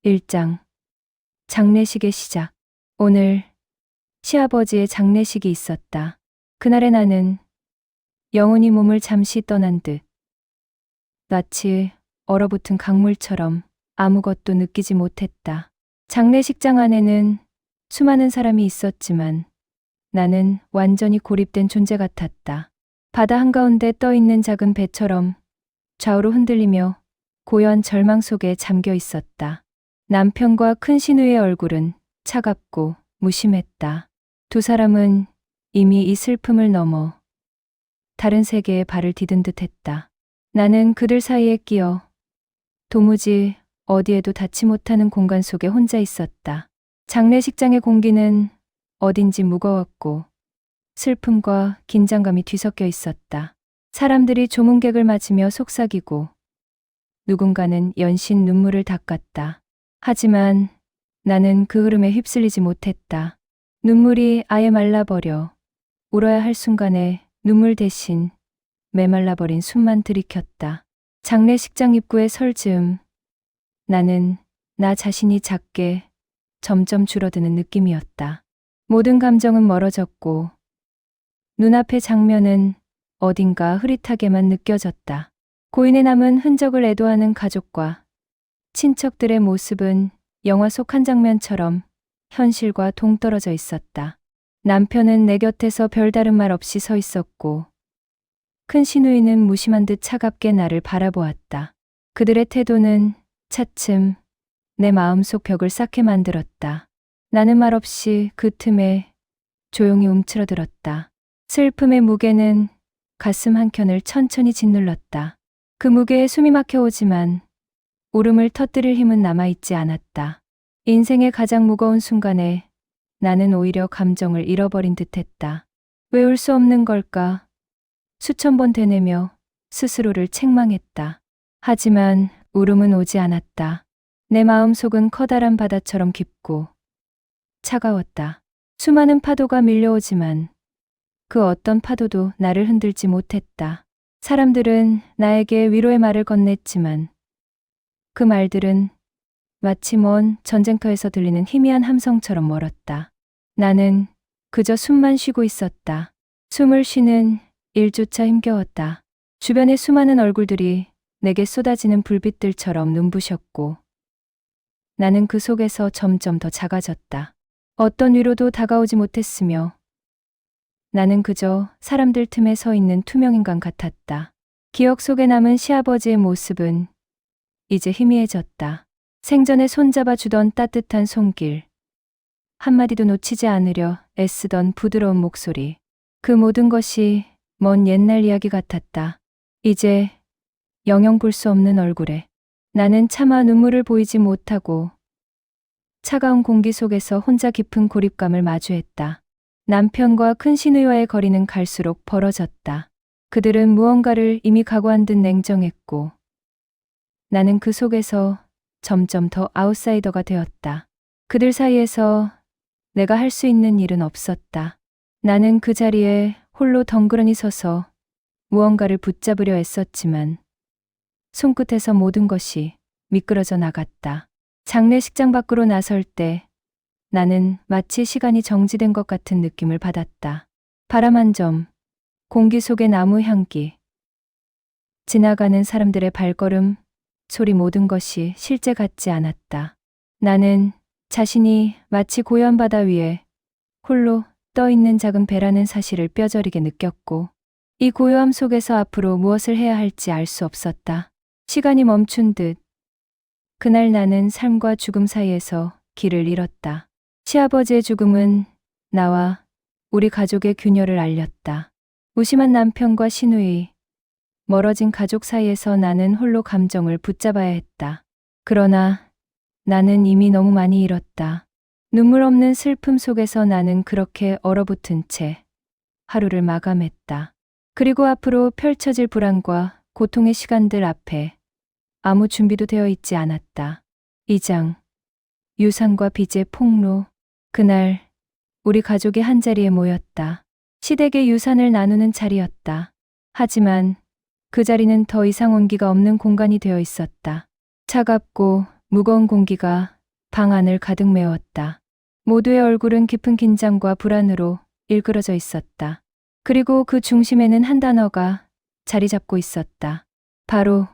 1장 장례식의 시작. 오늘 시아버지의 장례식이 있었다. 그날의 나는 영혼이 몸을 잠시 떠난 듯 마치 얼어붙은 강물처럼 아무것도 느끼지 못했다. 장례식장 안에는 수많은 사람이 있었지만 나는 완전히 고립된 존재 같았다. 바다 한가운데 떠있는 작은 배처럼 좌우로 흔들리며 고요한 절망 속에 잠겨 있었다. 남편과 큰 시누이의 얼굴은 차갑고 무심했다. 두 사람은 이미 이 슬픔을 넘어 다른 세계에 발을 디딘 듯했다. 나는 그들 사이에 끼어 도무지 어디에도 닿지 못하는 공간 속에 혼자 있었다. 장례식장의 공기는 어딘지 무거웠고 슬픔과 긴장감이 뒤섞여 있었다. 사람들이 조문객을 맞으며 속삭이고 누군가는 연신 눈물을 닦았다. 하지만 나는 그 흐름에 휩쓸리지 못했다. 눈물이 아예 말라버려 울어야 할 순간에 눈물 대신 메말라버린 숨만 들이켰다. 장례식장 입구에 설 즈음 나는 나 자신이 작게 점점 줄어드는 느낌이었다. 모든 감정은 멀어졌고 눈앞의 장면은 어딘가 흐릿하게만 느껴졌다. 고인의 남은 흔적을 애도하는 가족과 친척들의 모습은 영화 속 한 장면처럼 현실과 동떨어져 있었다. 남편은 내 곁에서 별다른 말 없이 서 있었고 큰 시누이는 무심한 듯 차갑게 나를 바라보았다. 그들의 태도는 차츰 내 마음속 벽을 쌓게 만들었다. 나는 말없이 그 틈에 조용히 움츠러들었다. 슬픔의 무게는 가슴 한켠을 천천히 짓눌렀다. 그 무게에 숨이 막혀오지만 울음을 터뜨릴 힘은 남아있지 않았다. 인생의 가장 무거운 순간에 나는 오히려 감정을 잃어버린 듯했다. 왜 울 수 없는 걸까? 수천 번 되뇌며 스스로를 책망했다. 하지만 울음은 오지 않았다. 내 마음속은 커다란 바다처럼 깊고 차가웠다. 수많은 파도가 밀려오지만 그 어떤 파도도 나를 흔들지 못했다. 사람들은 나에게 위로의 말을 건넸지만 그 말들은 마치 먼 전쟁터에서 들리는 희미한 함성처럼 멀었다. 나는 그저 숨만 쉬고 있었다. 숨을 쉬는 일조차 힘겨웠다. 주변의 수많은 얼굴들이 내게 쏟아지는 불빛들처럼 눈부셨고 나는 그 속에서 점점 더 작아졌다. 어떤 위로도 다가오지 못했으며 나는 그저 사람들 틈에 서 있는 투명 인간 같았다. 기억 속에 남은 시아버지의 모습은 이제 희미해졌다. 생전에 손잡아 주던 따뜻한 손길, 한마디도 놓치지 않으려 애쓰던 부드러운 목소리, 그 모든 것이 먼 옛날 이야기 같았다. 이제 영영 볼 수 없는 얼굴에 나는 차마 눈물을 보이지 못하고 차가운 공기 속에서 혼자 깊은 고립감을 마주했다. 남편과 큰 시누이와의 거리는 갈수록 벌어졌다. 그들은 무언가를 이미 각오한 듯 냉정했고 나는 그 속에서 점점 더 아웃사이더가 되었다. 그들 사이에서 내가 할 수 있는 일은 없었다. 나는 그 자리에 홀로 덩그러니 서서 무언가를 붙잡으려 애썼지만 손끝에서 모든 것이 미끄러져 나갔다. 장례식장 밖으로 나설 때 나는 마치 시간이 정지된 것 같은 느낌을 받았다. 바람 한 점, 공기 속의 나무 향기, 지나가는 사람들의 발걸음, 소리 모든 것이 실제 같지 않았다. 나는 자신이 마치 고요한 바다 위에 홀로 떠있는 작은 배라는 사실을 뼈저리게 느꼈고 이 고요함 속에서 앞으로 무엇을 해야 할지 알 수 없었다. 시간이 멈춘 듯 그날 나는 삶과 죽음 사이에서 길을 잃었다. 시아버지의 죽음은 나와 우리 가족의 균열을 알렸다. 무심한 남편과 시누이, 멀어진 가족 사이에서 나는 홀로 감정을 붙잡아야 했다. 그러나 나는 이미 너무 많이 잃었다. 눈물 없는 슬픔 속에서 나는 그렇게 얼어붙은 채 하루를 마감했다. 그리고 앞으로 펼쳐질 불안과 고통의 시간들 앞에 아무 준비도 되어 있지 않았다. 2장 유산과 빚의 폭로. 그날 우리 가족이 한자리에 모였다. 시댁의 유산을 나누는 자리였다. 하지만 그 자리는 더 이상 온기가 없는 공간이 되어 있었다. 차갑고 무거운 공기가 방 안을 가득 메웠다. 모두의 얼굴은 깊은 긴장과 불안으로 일그러져 있었다. 그리고 그 중심에는 한 단어가 자리 잡고 있었다. 바로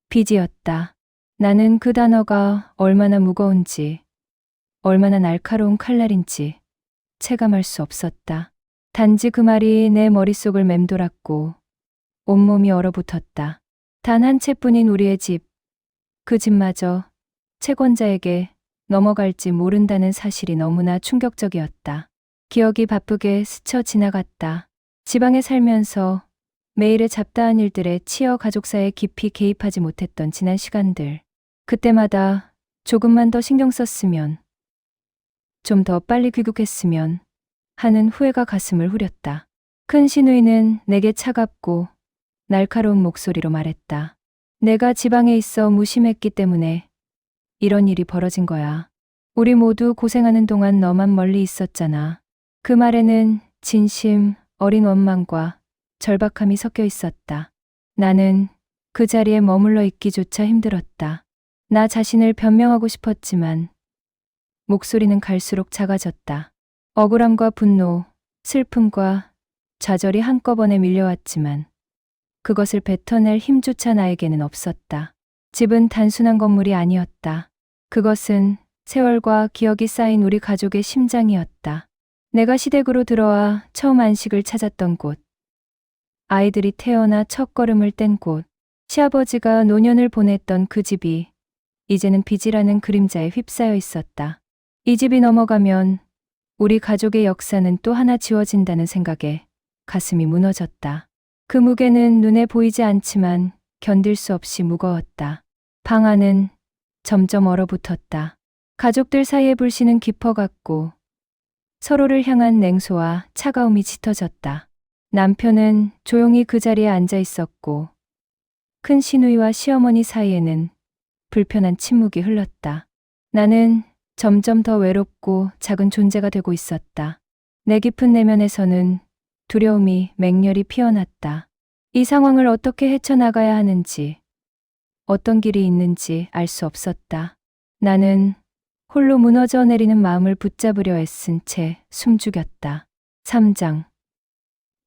빚이었다. 나는 그 단어가 얼마나 무거운지, 얼마나 날카로운 칼날인지 체감할 수 없었다. 단지 그 말이 내 머릿속을 맴돌았고 온몸이 얼어붙었다. 단 한 채뿐인 우리의 집, 그 집마저 채권자에게 넘어갈지 모른다는 사실이 너무나 충격적이었다. 기억이 바쁘게 스쳐 지나갔다. 지방에 살면서 매일의 잡다한 일들에 치여 가족사에 깊이 개입하지 못했던 지난 시간들. 그때마다 조금만 더 신경 썼으면, 좀 더 빨리 귀국했으면 하는 후회가 가슴을 후렸다. 큰 시누이는 내게 차갑고 날카로운 목소리로 말했다. 내가 지방에 있어 무심했기 때문에 이런 일이 벌어진 거야. 우리 모두 고생하는 동안 너만 멀리 있었잖아. 그 말에는 진심, 어린 원망과 절박함이 섞여 있었다. 나는 그 자리에 머물러 있기조차 힘들었다. 나 자신을 변명하고 싶었지만 목소리는 갈수록 작아졌다. 억울함과 분노, 슬픔과 좌절이 한꺼번에 밀려왔지만 그것을 뱉어낼 힘조차 나에게는 없었다. 집은 단순한 건물이 아니었다. 그것은 세월과 기억이 쌓인 우리 가족의 심장이었다. 내가 시댁으로 들어와 처음 안식을 찾았던 곳, 아이들이 태어나 첫걸음을 뗀 곳, 시아버지가 노년을 보냈던 그 집이 이제는 빚이라는 그림자에 휩싸여 있었다. 이 집이 넘어가면 우리 가족의 역사는 또 하나 지워진다는 생각에 가슴이 무너졌다. 그 무게는 눈에 보이지 않지만 견딜 수 없이 무거웠다. 방 안은 점점 얼어붙었다. 가족들 사이의 불씨는 깊어갔고 서로를 향한 냉소와 차가움이 짙어졌다. 남편은 조용히 그 자리에 앉아 있었고 큰 시누이와 시어머니 사이에는 불편한 침묵이 흘렀다. 나는 점점 더 외롭고 작은 존재가 되고 있었다. 내 깊은 내면에서는 두려움이 맹렬히 피어났다. 이 상황을 어떻게 헤쳐나가야 하는지, 어떤 길이 있는지 알 수 없었다. 나는 홀로 무너져 내리는 마음을 붙잡으려 애쓴 채 숨죽였다. 3장.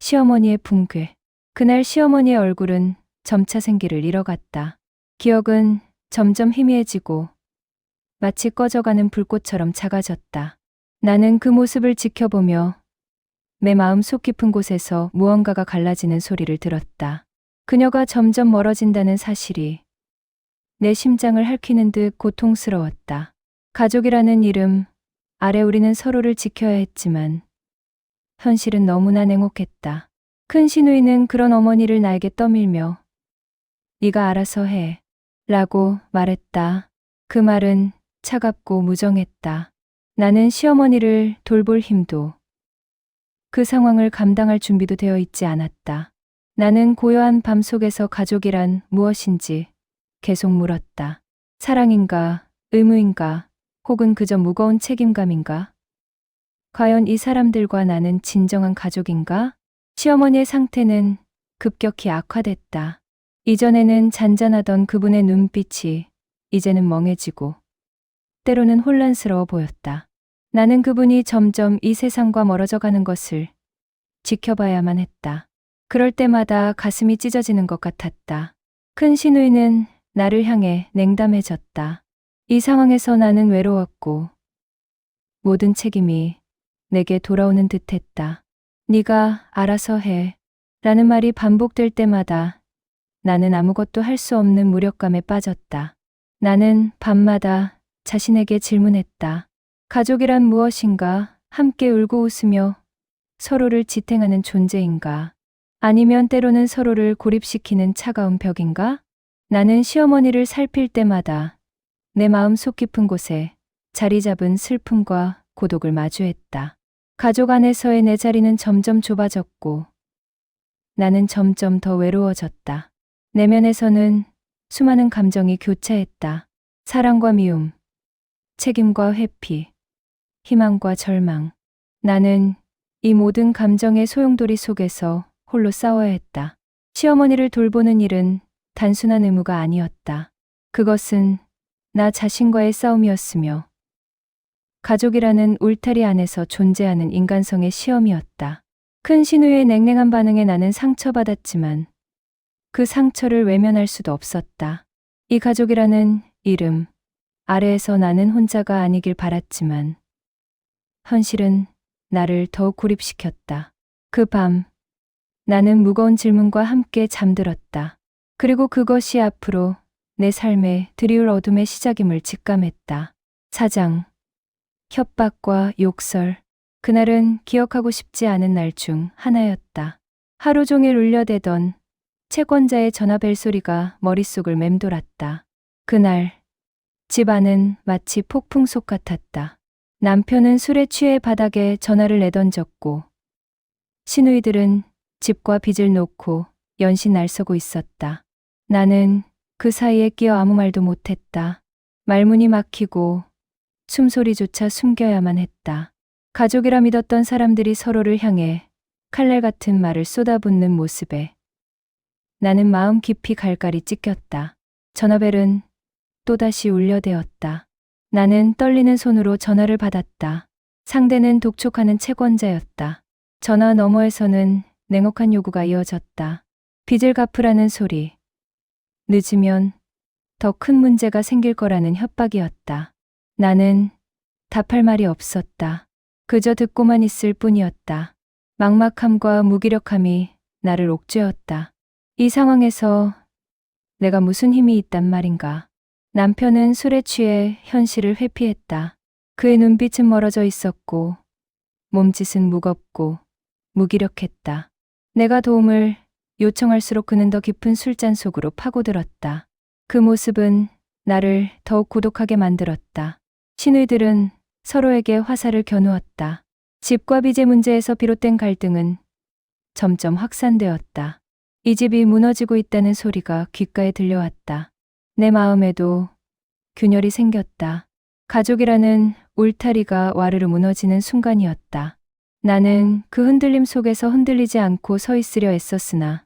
시어머니의 붕괴. 그날 시어머니의 얼굴은 점차 생기를 잃어갔다. 기억은 점점 희미해지고 마치 꺼져가는 불꽃처럼 작아졌다. 나는 그 모습을 지켜보며 내 마음 속 깊은 곳에서 무언가가 갈라지는 소리를 들었다. 그녀가 점점 멀어진다는 사실이 내 심장을 핥히는 듯 고통스러웠다. 가족이라는 이름 아래 우리는 서로를 지켜야 했지만 현실은 너무나 냉혹했다. 큰 시누이는 그런 어머니를 나에게 떠밀며 네가 알아서 해 라고 말했다. 그 말은 차갑고 무정했다. 나는 시어머니를 돌볼 힘도 그 상황을 감당할 준비도 되어 있지 않았다. 나는 고요한 밤 속에서 가족이란 무엇인지 계속 물었다. 사랑인가, 의무인가, 혹은 그저 무거운 책임감인가? 과연 이 사람들과 나는 진정한 가족인가? 시어머니의 상태는 급격히 악화됐다. 이전에는 잔잔하던 그분의 눈빛이 이제는 멍해지고 때로는 혼란스러워 보였다. 나는 그분이 점점 이 세상과 멀어져 가는 것을 지켜봐야만 했다. 그럴 때마다 가슴이 찢어지는 것 같았다. 큰 시누이는 나를 향해 냉담해졌다. 이 상황에서 나는 외로웠고 모든 책임이 내게 돌아오는 듯했다. 네가 알아서 해 라는 말이 반복될 때마다 나는 아무것도 할 수 없는 무력감에 빠졌다. 나는 밤마다 자신에게 질문했다. 가족이란 무엇인가? 함께 울고 웃으며 서로를 지탱하는 존재인가? 아니면 때로는 서로를 고립시키는 차가운 벽인가? 나는 시어머니를 살필 때마다 내 마음 속 깊은 곳에 자리 잡은 슬픔과 고독을 마주했다. 가족 안에서의 내 자리는 점점 좁아졌고 나는 점점 더 외로워졌다. 내면에서는 수많은 감정이 교차했다. 사랑과 미움, 책임과 회피, 희망과 절망. 나는 이 모든 감정의 소용돌이 속에서 홀로 싸워야 했다. 시어머니를 돌보는 일은 단순한 의무가 아니었다. 그것은 나 자신과의 싸움이었으며 가족이라는 울타리 안에서 존재하는 인간성의 시험이었다. 큰 신우의 냉랭한 반응에 나는 상처받았지만 그 상처를 외면할 수도 없었다. 이 가족이라는 이름 아래에서 나는 혼자가 아니길 바랐지만 현실은 나를 더욱 고립시켰다. 그 밤 나는 무거운 질문과 함께 잠들었다. 그리고 그것이 앞으로 내 삶에 드리울 어둠의 시작임을 직감했다. 사장, 협박과 욕설. 그날은 기억하고 싶지 않은 날 중 하나였다. 하루 종일 울려대던 채권자의 전화벨 소리가 머릿속을 맴돌았다. 그날 집 안은 마치 폭풍 속 같았다. 남편은 술에 취해 바닥에 전화를 내던졌고 시누이들은 집과 빚을 놓고 연신 날서고 있었다. 나는 그 사이에 끼어 아무 말도 못했다. 말문이 막히고 숨소리조차 숨겨야만 했다. 가족이라 믿었던 사람들이 서로를 향해 칼날 같은 말을 쏟아붓는 모습에 나는 마음 깊이 갈갈이 찢겼다. 전화벨은 또다시 울려대었다. 나는 떨리는 손으로 전화를 받았다. 상대는 독촉하는 채권자였다. 전화 너머에서는 냉혹한 요구가 이어졌다. 빚을 갚으라는 소리. 늦으면 더 큰 문제가 생길 거라는 협박이었다. 나는 답할 말이 없었다. 그저 듣고만 있을 뿐이었다. 막막함과 무기력함이 나를 옥죄었다. 이 상황에서 내가 무슨 힘이 있단 말인가. 남편은 술에 취해 현실을 회피했다. 그의 눈빛은 멀어져 있었고 몸짓은 무겁고 무기력했다. 내가 도움을 요청할수록 그는 더 깊은 술잔 속으로 파고들었다. 그 모습은 나를 더욱 고독하게 만들었다. 시누이들은 서로에게 화살을 겨누었다. 집과 빚의 문제에서 비롯된 갈등은 점점 확산되었다. 이 집이 무너지고 있다는 소리가 귓가에 들려왔다. 내 마음에도 균열이 생겼다. 가족이라는 울타리가 와르르 무너지는 순간이었다. 나는 그 흔들림 속에서 흔들리지 않고 서 있으려 애썼으나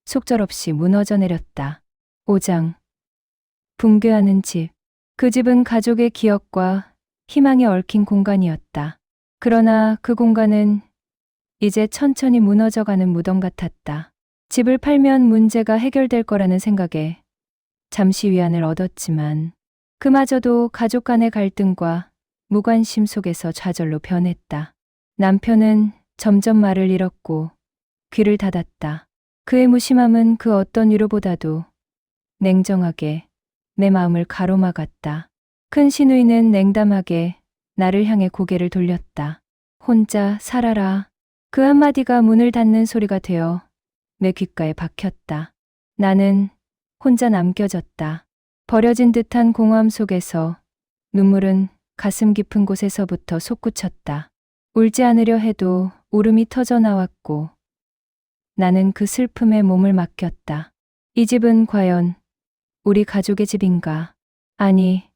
속절없이 무너져 내렸다. 5장. 붕괴하는 집. 그 집은 가족의 기억과 희망이 얽힌 공간이었다. 그러나 그 공간은 이제 천천히 무너져가는 무덤 같았다. 집을 팔면 문제가 해결될 거라는 생각에 잠시 위안을 얻었지만 그마저도 가족 간의 갈등과 무관심 속에서 좌절로 변했다. 남편은 점점 말을 잃었고 귀를 닫았다. 그의 무심함은 그 어떤 위로보다도 냉정하게 내 마음을 가로막았다. 큰 시누이는 냉담하게 나를 향해 고개를 돌렸다. 혼자 살아라. 그 한마디가 문을 닫는 소리가 되어 내 귓가에 박혔다. 나는 혼자 남겨졌다. 버려진 듯한 공허함 속에서 눈물은 가슴 깊은 곳에서부터 솟구쳤다. 울지 않으려 해도 울음이 터져 나왔고 나는 그 슬픔에 몸을 맡겼다. 이 집은 과연 우리 가족의 집인가? 아니,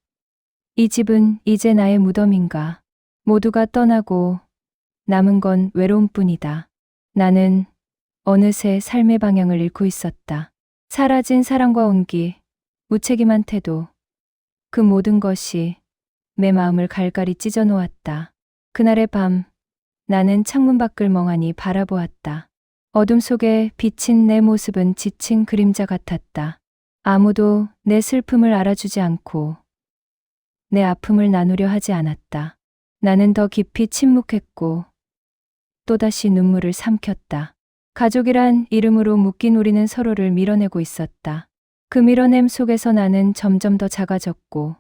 이 집은 이제 나의 무덤인가? 모두가 떠나고 남은 건 외로움뿐이다. 나는 어느새 삶의 방향을 잃고 있었다. 사라진 사랑과 온기, 무책임한 태도, 그 모든 것이 내 마음을 갈갈이 찢어 놓았다. 그날의 밤, 나는 창문 밖을 멍하니 바라보았다. 어둠 속에 비친 내 모습은 지친 그림자 같았다. 아무도 내 슬픔을 알아주지 않고 내 아픔을 나누려 하지 않았다. 나는 더 깊이 침묵했고 또다시 눈물을 삼켰다. 가족이란 이름으로 묶인 우리는 서로를 밀어내고 있었다. 그 밀어냄 속에서 나는 점점 더 작아졌고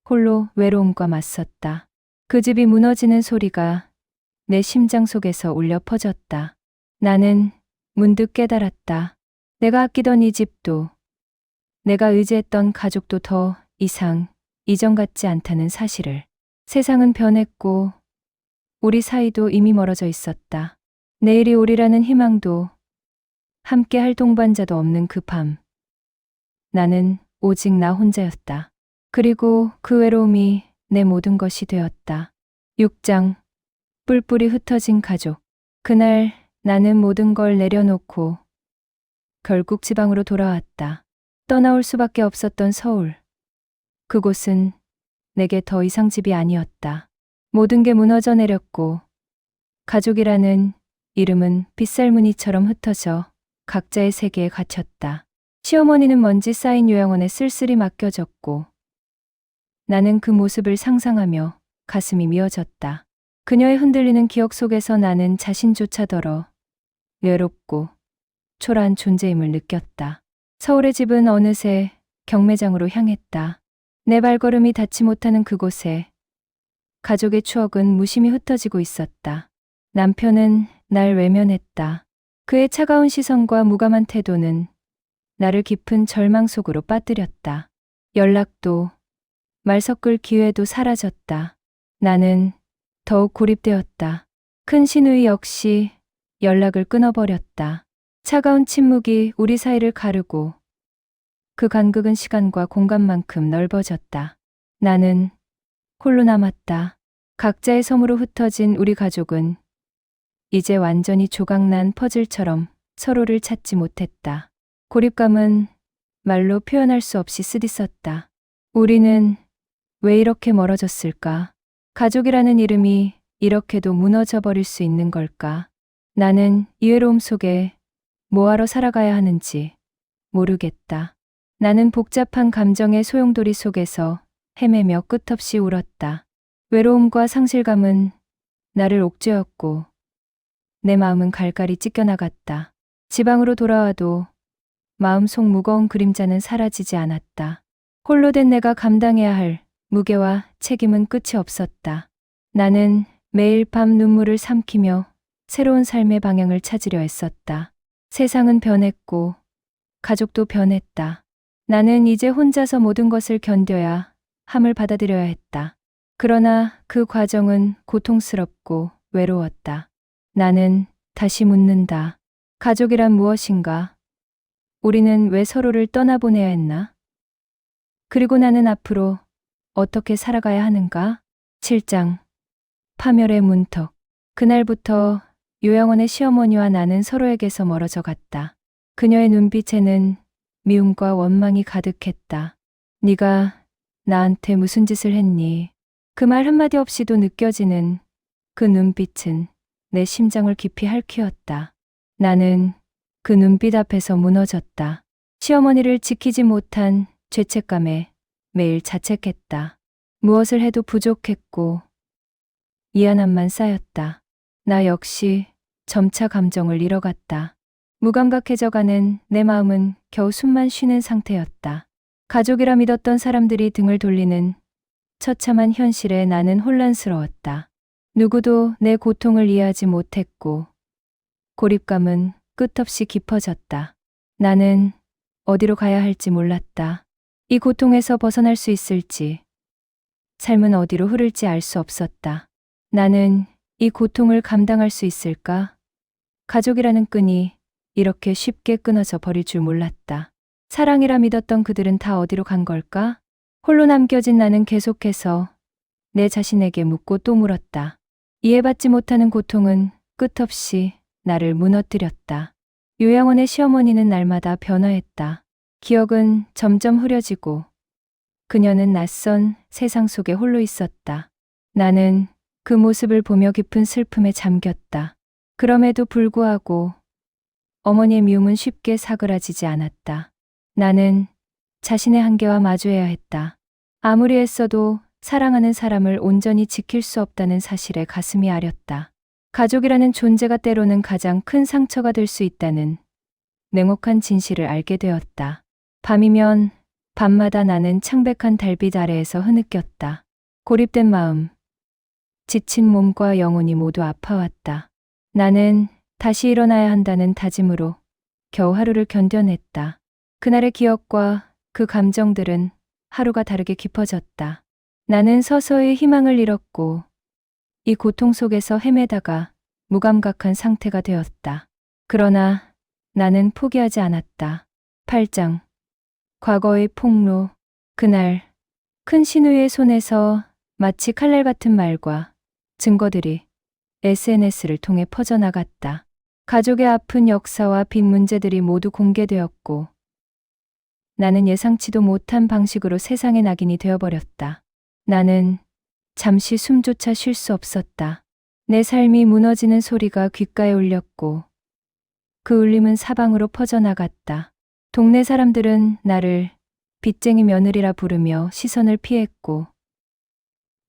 홀로 외로움과 맞섰다. 그 집이 무너지는 소리가 내 심장 속에서 울려 퍼졌다. 나는 문득 깨달았다. 내가 아끼던 이 집도 내가 의지했던 가족도 더 이상 이전 같지 않다는 사실을. 세상은 변했고 우리 사이도 이미 멀어져 있었다. 내일이 오리라는 희망도 함께 할 동반자도 없는 그 밤. 나는 오직 나 혼자였다. 그리고 그 외로움이 내 모든 것이 되었다. 6장. 뿔뿔이 흩어진 가족. 그날 나는 모든 걸 내려놓고 결국 지방으로 돌아왔다. 떠나올 수밖에 없었던 서울. 그곳은 내게 더 이상 집이 아니었다. 모든 게 무너져 내렸고 가족이라는 이름은 빗살무늬처럼 흩어져 각자의 세계에 갇혔다. 시어머니는 먼지 쌓인 요양원에 쓸쓸히 맡겨졌고 나는 그 모습을 상상하며 가슴이 미어졌다. 그녀의 흔들리는 기억 속에서 나는 자신조차더러 외롭고 초라한 존재임을 느꼈다. 서울의 집은 어느새 경매장으로 향했다. 내 발걸음이 닿지 못하는 그곳에 가족의 추억은 무심히 흩어지고 있었다. 남편은 날 외면했다. 그의 차가운 시선과 무감한 태도는 나를 깊은 절망 속으로 빠뜨렸다. 연락도 말 섞을 기회도 사라졌다. 나는 더욱 고립되었다. 큰 시누이 역시 연락을 끊어버렸다. 차가운 침묵이 우리 사이를 가르고 그 간극은 시간과 공간만큼 넓어졌다. 나는 홀로 남았다. 각자의 섬으로 흩어진 우리 가족은 이제 완전히 조각난 퍼즐처럼 서로를 찾지 못했다. 고립감은 말로 표현할 수 없이 쓰디썼다. 우리는 왜 이렇게 멀어졌을까? 가족이라는 이름이 이렇게도 무너져 버릴 수 있는 걸까? 나는 이 외로움 속에 뭐하러 살아가야 하는지 모르겠다. 나는 복잡한 감정의 소용돌이 속에서 헤매며 끝없이 울었다. 외로움과 상실감은 나를 옥죄었고 내 마음은 갈갈이 찢겨나갔다. 지방으로 돌아와도 마음속 무거운 그림자는 사라지지 않았다. 홀로 된 내가 감당해야 할 무게와 책임은 끝이 없었다. 나는 매일 밤 눈물을 삼키며 새로운 삶의 방향을 찾으려 했었다. 세상은 변했고 가족도 변했다. 나는 이제 혼자서 모든 것을 견뎌야 함을 받아들여야 했다. 그러나 그 과정은 고통스럽고 외로웠다. 나는 다시 묻는다. 가족이란 무엇인가? 우리는 왜 서로를 떠나보내야 했나? 그리고 나는 앞으로 어떻게 살아가야 하는가? 7장 파멸의 문턱. 그날부터 요양원의 시어머니와 나는 서로에게서 멀어져 갔다. 그녀의 눈빛에는 미움과 원망이 가득했다. 네가 나한테 무슨 짓을 했니? 그 말 한마디 없이도 느껴지는 그 눈빛은 내 심장을 깊이 핥히었다. 나는 그 눈빛 앞에서 무너졌다. 시어머니를 지키지 못한 죄책감에 매일 자책했다. 무엇을 해도 부족했고 미안함만 쌓였다. 나 역시 점차 감정을 잃어갔다. 무감각해져가는 내 마음은 겨우 숨만 쉬는 상태였다. 가족이라 믿었던 사람들이 등을 돌리는 처참한 현실에 나는 혼란스러웠다. 누구도 내 고통을 이해하지 못했고 고립감은 끝없이 깊어졌다. 나는 어디로 가야 할지 몰랐다. 이 고통에서 벗어날 수 있을지, 삶은 어디로 흐를지 알 수 없었다. 나는 이 고통을 감당할 수 있을까? 가족이라는 끈이 이렇게 쉽게 끊어져 버릴 줄 몰랐다. 사랑이라 믿었던 그들은 다 어디로 간 걸까? 홀로 남겨진 나는 계속해서 내 자신에게 묻고 또 물었다. 이해받지 못하는 고통은 끝없이 나를 무너뜨렸다. 요양원의 시어머니는 날마다 변화했다. 기억은 점점 흐려지고 그녀는 낯선 세상 속에 홀로 있었다. 나는 그 모습을 보며 깊은 슬픔에 잠겼다. 그럼에도 불구하고 어머니의 미움은 쉽게 사그라지지 않았다. 나는 자신의 한계와 마주해야 했다. 아무리 애써도 사랑하는 사람을 온전히 지킬 수 없다는 사실에 가슴이 아렸다. 가족이라는 존재가 때로는 가장 큰 상처가 될 수 있다는 냉혹한 진실을 알게 되었다. 밤이면 밤마다 나는 창백한 달빛 아래에서 흐느꼈다. 고립된 마음, 지친 몸과 영혼이 모두 아파왔다. 나는 다시 일어나야 한다는 다짐으로 겨우 하루를 견뎌냈다. 그날의 기억과 그 감정들은 하루가 다르게 깊어졌다. 나는 서서히 희망을 잃었고 이 고통 속에서 헤매다가 무감각한 상태가 되었다. 그러나 나는 포기하지 않았다. 8장 과거의 폭로. 그날 큰 신우의 손에서 마치 칼날 같은 말과 증거들이 SNS를 통해 퍼져나갔다. 가족의 아픈 역사와 빈 문제들이 모두 공개되었고 나는 예상치도 못한 방식으로 세상의 낙인이 되어버렸다. 나는 잠시 숨조차 쉴 수 없었다. 내 삶이 무너지는 소리가 귓가에 울렸고 그 울림은 사방으로 퍼져나갔다. 동네 사람들은 나를 빚쟁이 며느리라 부르며 시선을 피했고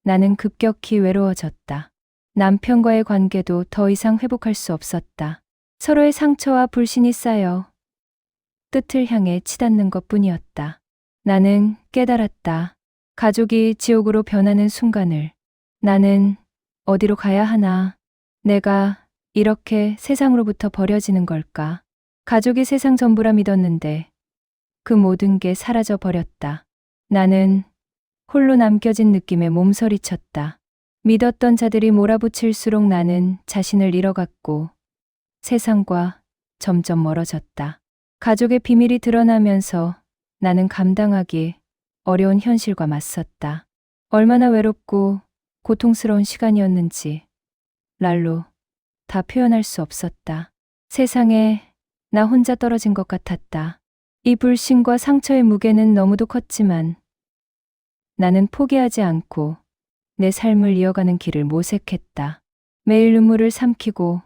나는 급격히 외로워졌다. 남편과의 관계도 더 이상 회복할 수 없었다. 서로의 상처와 불신이 쌓여 끝을 향해 치닫는 것뿐이었다. 나는 깨달았다. 가족이 지옥으로 변하는 순간을. 나는 어디로 가야 하나? 내가 이렇게 세상으로부터 버려지는 걸까? 가족이 세상 전부라 믿었는데 그 모든 게 사라져 버렸다. 나는 홀로 남겨진 느낌에 몸서리쳤다. 믿었던 자들이 몰아붙일수록 나는 자신을 잃어갔고 세상과 점점 멀어졌다. 가족의 비밀이 드러나면서 나는 감당하기 어려운 현실과 맞섰다. 얼마나 외롭고 고통스러운 시간이었는지 말로 다 표현할 수 없었다. 세상에 나 혼자 떨어진 것 같았다. 이 불신과 상처의 무게는 너무도 컸지만 나는 포기하지 않고 내 삶을 이어가는 길을 모색했다. 매일 눈물을 삼키고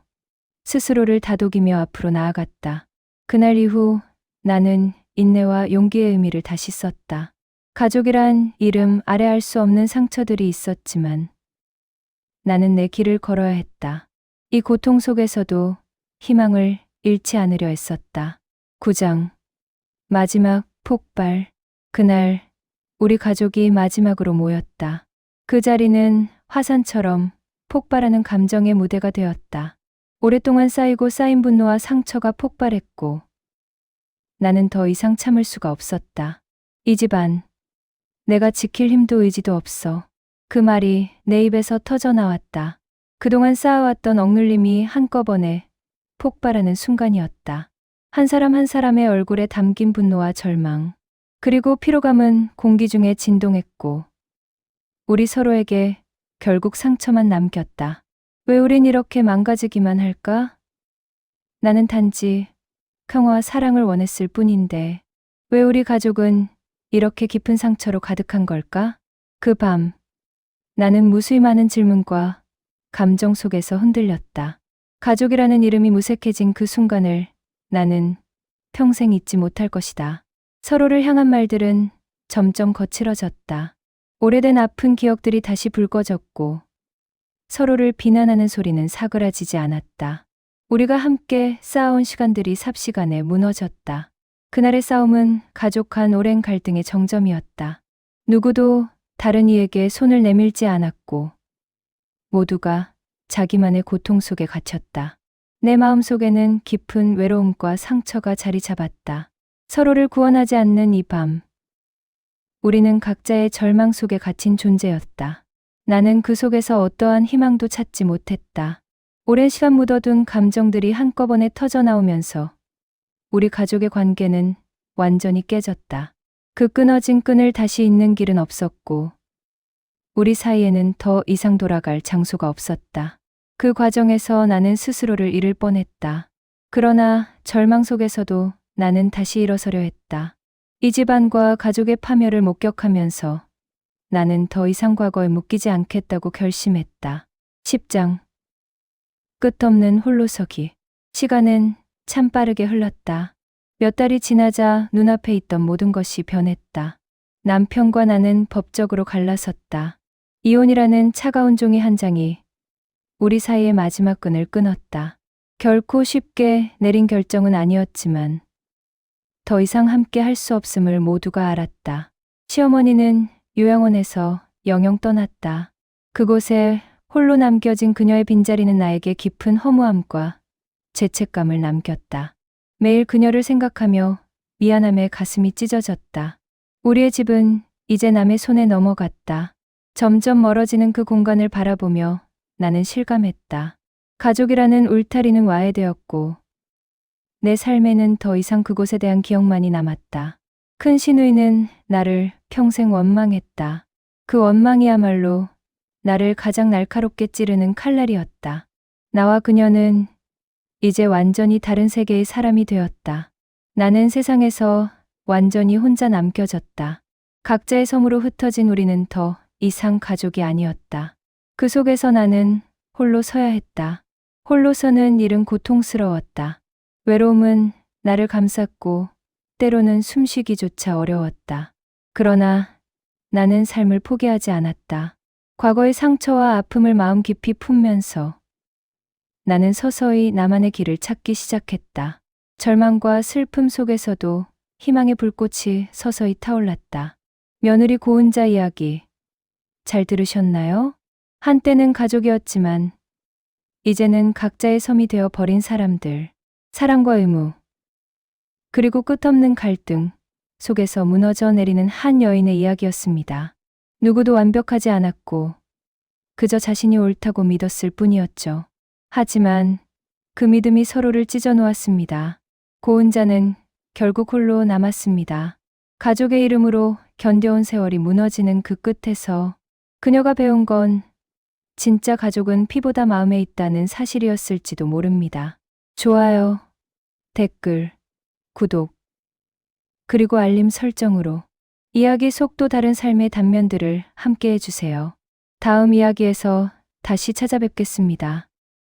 스스로를 다독이며 앞으로 나아갔다. 그날 이후 나는 인내와 용기의 의미를 다시 썼다. 가족이란 이름 아래 알 수 없는 상처들이 있었지만 나는 내 길을 걸어야 했다. 이 고통 속에서도 희망을 잃지 않으려 했었다. 9장 마지막 폭발. 그날 우리 가족이 마지막으로 모였다. 그 자리는 화산처럼 폭발하는 감정의 무대가 되었다. 오랫동안 쌓이고 쌓인 분노와 상처가 폭발했고 나는 더 이상 참을 수가 없었다. 이 집안, 내가 지킬 힘도 의지도 없어. 그 말이 내 입에서 터져 나왔다. 그동안 쌓아왔던 억눌림이 한꺼번에 폭발하는 순간이었다. 한 사람 한 사람의 얼굴에 담긴 분노와 절망, 그리고 피로감은 공기 중에 진동했고 우리 서로에게 결국 상처만 남겼다. 왜 우린 이렇게 망가지기만 할까? 나는 단지 평화와 사랑을 원했을 뿐인데 왜 우리 가족은 이렇게 깊은 상처로 가득한 걸까? 그 밤 나는 무수히 많은 질문과 감정 속에서 흔들렸다. 가족이라는 이름이 무색해진 그 순간을 나는 평생 잊지 못할 것이다. 서로를 향한 말들은 점점 거칠어졌다. 오래된 아픈 기억들이 다시 붉어졌고 서로를 비난하는 소리는 사그라지지 않았다. 우리가 함께 쌓아온 시간들이 삽시간에 무너졌다. 그날의 싸움은 가족 간 오랜 갈등의 정점이었다. 누구도 다른 이에게 손을 내밀지 않았고 모두가 자기만의 고통 속에 갇혔다. 내 마음속에는 깊은 외로움과 상처가 자리 잡았다. 서로를 구원하지 않는 이 밤, 우리는 각자의 절망 속에 갇힌 존재였다. 나는 그 속에서 어떠한 희망도 찾지 못했다. 오랜 시간 묻어둔 감정들이 한꺼번에 터져나오면서 우리 가족의 관계는 완전히 깨졌다. 그 끊어진 끈을 다시 잇는 길은 없었고 우리 사이에는 더 이상 돌아갈 장소가 없었다. 그 과정에서 나는 스스로를 잃을 뻔했다. 그러나 절망 속에서도 나는 다시 일어서려 했다. 이 집안과 가족의 파멸을 목격하면서 나는 더 이상 과거에 묶이지 않겠다고 결심했다. 10장 끝없는 홀로서기. 시간은 참 빠르게 흘렀다. 몇 달이 지나자 눈앞에 있던 모든 것이 변했다. 남편과 나는 법적으로 갈라섰다. 이혼이라는 차가운 종이 한 장이 우리 사이의 마지막 끈을 끊었다. 결코 쉽게 내린 결정은 아니었지만 더 이상 함께 할 수 없음을 모두가 알았다. 시어머니는 요양원에서 영영 떠났다. 그곳에 홀로 남겨진 그녀의 빈자리는 나에게 깊은 허무함과 죄책감을 남겼다. 매일 그녀를 생각하며 미안함에 가슴이 찢어졌다. 우리의 집은 이제 남의 손에 넘어갔다. 점점 멀어지는 그 공간을 바라보며 나는 실감했다. 가족이라는 울타리는 와해되었고 내 삶에는 더 이상 그곳에 대한 기억만이 남았다. 큰 시누이는 나를 평생 원망했다. 그 원망이야말로 나를 가장 날카롭게 찌르는 칼날이었다. 나와 그녀는 이제 완전히 다른 세계의 사람이 되었다. 나는 세상에서 완전히 혼자 남겨졌다. 각자의 섬으로 흩어진 우리는 더 이상 가족이 아니었다. 그 속에서 나는 홀로 서야 했다. 홀로 서는 일은 고통스러웠다. 외로움은 나를 감쌌고 때로는 숨쉬기조차 어려웠다. 그러나 나는 삶을 포기하지 않았다. 과거의 상처와 아픔을 마음 깊이 품면서 나는 서서히 나만의 길을 찾기 시작했다. 절망과 슬픔 속에서도 희망의 불꽃이 서서히 타올랐다. 며느리 고은자 이야기 잘 들으셨나요? 한때는 가족이었지만 이제는 각자의 섬이 되어 버린 사람들, 사랑과 의무, 그리고 끝없는 갈등 속에서 무너져 내리는 한 여인의 이야기였습니다. 누구도 완벽하지 않았고 그저 자신이 옳다고 믿었을 뿐이었죠. 하지만 그 믿음이 서로를 찢어 놓았습니다. 고은자는 결국 홀로 남았습니다. 가족의 이름으로 견뎌온 세월이 무너지는 그 끝에서 그녀가 배운 건 진짜 가족은 피보다 마음에 있다는 사실이었을지도 모릅니다. 좋아요, 댓글, 구독, 그리고 알림 설정으로 이야기 속 또 다른 삶의 단면들을 함께 해주세요. 다음 이야기에서 다시 찾아뵙겠습니다.